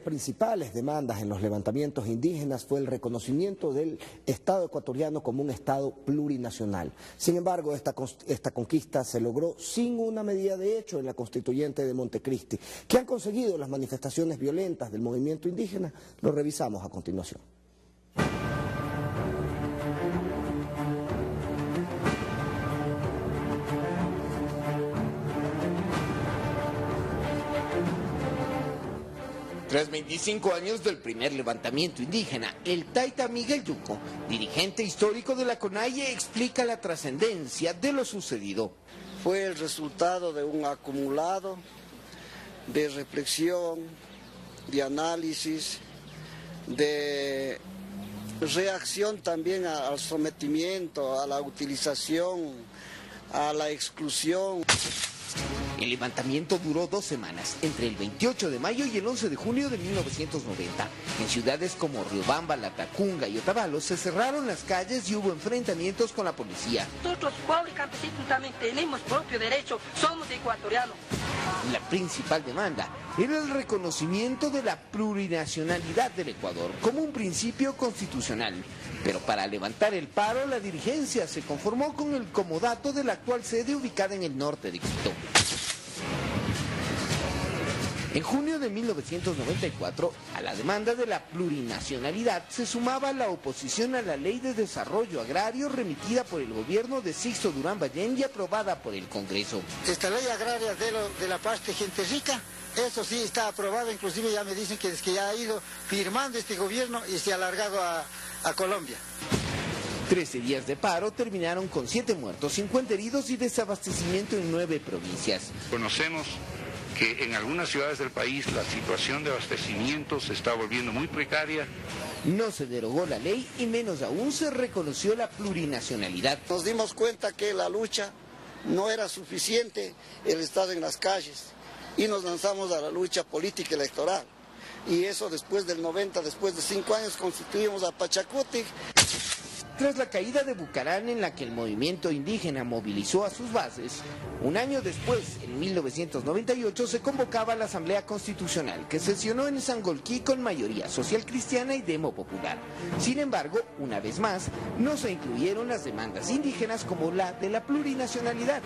principales demandas en los levantamientos indígenas fue el reconocimiento del Estado ecuatoriano como un Estado plurinacional. Sin embargo, esta conquista se logró sin una medida de hecho en la constituyente de Montecristi. ¿Qué han conseguido las manifestaciones violentas del movimiento indígena? Lo revisamos a continuación. Tras 25 años del primer levantamiento indígena, el taita Miguel Yuco, dirigente histórico de la CONAIE, explica la trascendencia de lo sucedido. Fue el resultado de un acumulado de reflexión, de análisis, de reacción también al sometimiento, a la utilización, a la exclusión. El levantamiento duró 2 semanas, entre el 28 de mayo y el 11 de junio de 1990. En ciudades como Riobamba, Latacunga y Otavalo se cerraron las calles y hubo enfrentamientos con la policía. Nosotros, pobres campesinos, también tenemos propio derecho, somos ecuatorianos. La principal demanda era el reconocimiento de la plurinacionalidad del Ecuador como un principio constitucional. Pero para levantar el paro, la dirigencia se conformó con el comodato de la actual sede ubicada en el norte de Quito. En junio de 1994, a la demanda de la plurinacionalidad se sumaba la oposición a la Ley de Desarrollo Agrario remitida por el gobierno de Sixto Durán Ballén y aprobada por el Congreso. Esta ley agraria de la parte gente rica, eso sí está aprobado, inclusive ya me dicen que ya ha ido firmando este gobierno y se ha alargado a Colombia. 13 días de paro terminaron con 7 muertos, 50 heridos y desabastecimiento en 9 provincias. Conocemos que en algunas ciudades del país la situación de abastecimiento se está volviendo muy precaria. No se derogó la ley y menos aún se reconoció la plurinacionalidad. Nos dimos cuenta que la lucha no era suficiente, el estar en las calles, y nos lanzamos a la lucha política electoral. Y eso después del 90, después de 5 años, constituimos a Pachacuti. Tras la caída de Bucarán, en la que el movimiento indígena movilizó a sus bases, un año después, en 1998, se convocaba la Asamblea Constitucional, que sesionó en Sangolquí con mayoría social cristiana y demo popular. Sin embargo, una vez más, no se incluyeron las demandas indígenas como la de la plurinacionalidad.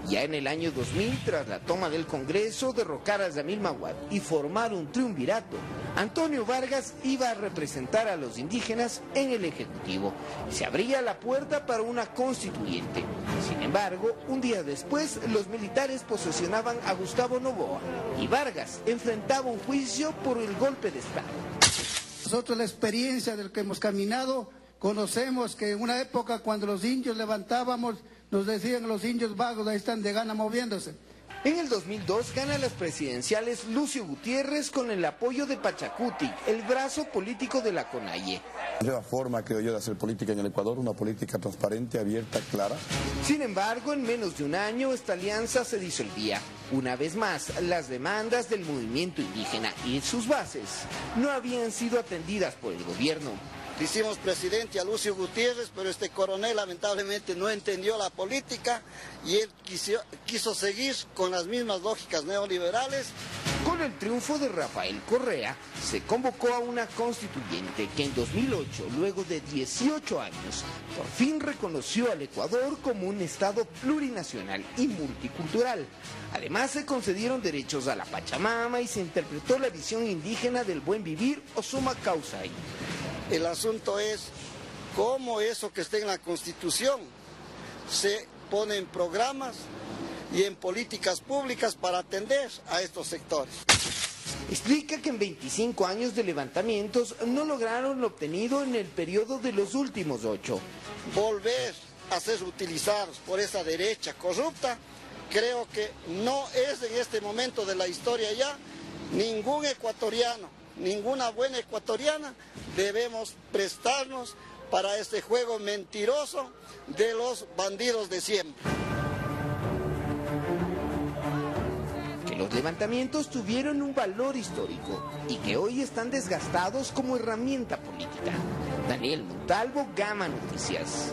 Ya en el año 2000, tras la toma del Congreso, derrocar a Yamil Mahuad y formar un triunvirato, Antonio Vargas iba a representar a los indígenas en el Ejecutivo. Se abría la puerta para una constituyente. Sin embargo, un día después, los militares posesionaban a Gustavo Noboa y Vargas enfrentaba un juicio por el golpe de Estado. Nosotros la experiencia del que hemos caminado, conocemos que en una época cuando los indios levantábamos, nos decían los indios vagos, ahí están de gana moviéndose. En el 2002 gana las presidenciales Lucio Gutiérrez con el apoyo de Pachacuti, el brazo político de la CONAIE. Nueva forma, creo yo, de hacer política en el Ecuador, una política transparente, abierta, clara. Sin embargo, en menos de un año esta alianza se disolvía. Una vez más, las demandas del movimiento indígena y sus bases no habían sido atendidas por el gobierno. Hicimos presidente a Lucio Gutiérrez, pero este coronel lamentablemente no entendió la política y él quiso seguir con las mismas lógicas neoliberales. Con el triunfo de Rafael Correa, se convocó a una constituyente que en 2008, luego de 18 años, por fin reconoció al Ecuador como un Estado plurinacional y multicultural. Además, se concedieron derechos a la Pachamama y se interpretó la visión indígena del buen vivir o suma causai. El asunto es cómo eso que está en la Constitución se pone en programas y en políticas públicas para atender a estos sectores. Explica que en 25 años de levantamientos no lograron lo obtenido en el periodo de los últimos 8. Volver a ser utilizados por esa derecha corrupta, creo que no es en este momento de la historia ya. Ningún ecuatoriano, ninguna buena ecuatoriana debemos prestarnos para este juego mentiroso de los bandidos de siempre. Que los levantamientos tuvieron un valor histórico y que hoy están desgastados como herramienta política. Daniel Montalvo, Gama Noticias.